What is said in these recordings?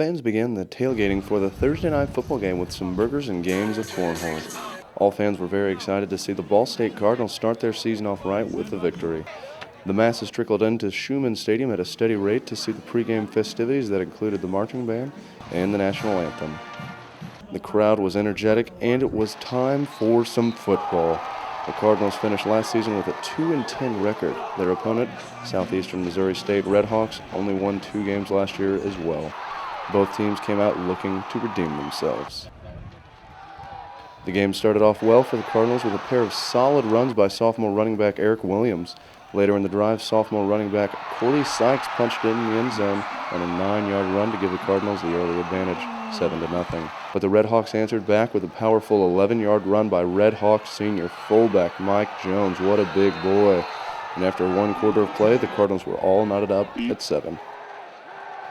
Fans began the tailgating for the Thursday night football game with some burgers and games of cornhole. All fans were very excited to see the Ball State Cardinals start their season off right with a victory. The masses trickled into Schumann Stadium at a steady rate to see the pregame festivities that included the marching band and the national anthem. The crowd was energetic, and it was time for some football. The Cardinals finished last season with a 2-10 record. Their opponent, Southeastern Missouri State Redhawks, only won 2 games last year as well. Both teams came out looking to redeem themselves. The game started off well for the Cardinals with a pair of solid runs by sophomore running back Eric Williams. Later in the drive, sophomore running back Corey Sykes punched in the end zone on a 9-yard run to give the Cardinals the early advantage, 7-0. But the Redhawks answered back with a powerful 11-yard run by Redhawks senior fullback Mike Jones. What a big boy. And after 1 quarter of play, the Cardinals were all knotted up at 7.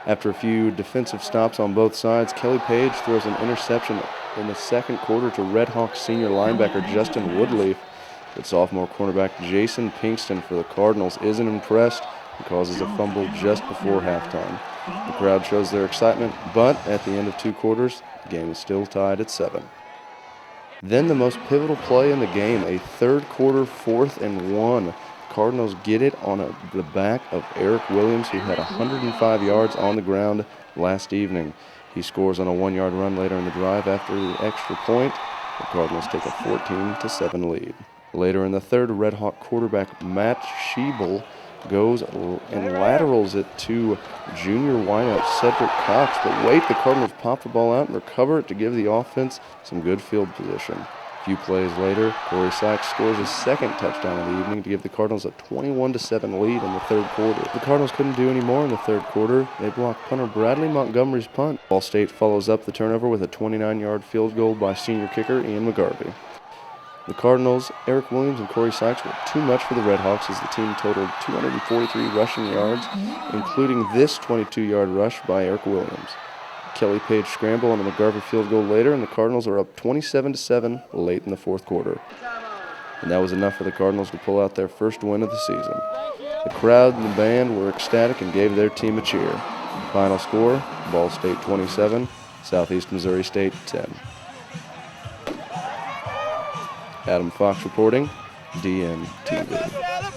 After a few defensive stops on both sides, Kelly Page throws an interception in the second quarter to Redhawks senior linebacker Justin Woodleaf. But sophomore cornerback Jason Pinkston for the Cardinals isn't impressed and causes a fumble just before halftime. The crowd shows their excitement, but at the end of 2 quarters, the game is still tied at 7. Then the most pivotal play in the game, a third quarter 4th and 1. Cardinals get it on the back of Eric Williams, who had 105 yards on the ground last evening. He scores on a 1-yard run later in the drive after the extra point. The Cardinals take a 14-7 lead. Later in the third, Redhawk quarterback Matt Schiebel goes and laterals it to junior wideout Cedric Cox. But wait, the Cardinals pop the ball out and recover it to give the offense some good field position. A few plays later, Corey Sykes scores his second touchdown of the evening to give the Cardinals a 21-7 lead in the third quarter. The Cardinals couldn't do any more in the third quarter. They blocked punter Bradley Montgomery's punt. Ball State follows up the turnover with a 29-yard field goal by senior kicker Ian McGarvey. The Cardinals, Eric Williams and Corey Sykes were too much for the Redhawks as the team totaled 243 rushing yards, including this 22-yard rush by Eric Williams. Kelly Page scramble on the McGarvey field goal later, and the Cardinals are up 27-7 late in the fourth quarter. And that was enough for the Cardinals to pull out their first win of the season. The crowd and the band were ecstatic and gave their team a cheer. Final score, Ball State 27, Southeast Missouri State 10. Adam Fox reporting, DN TV.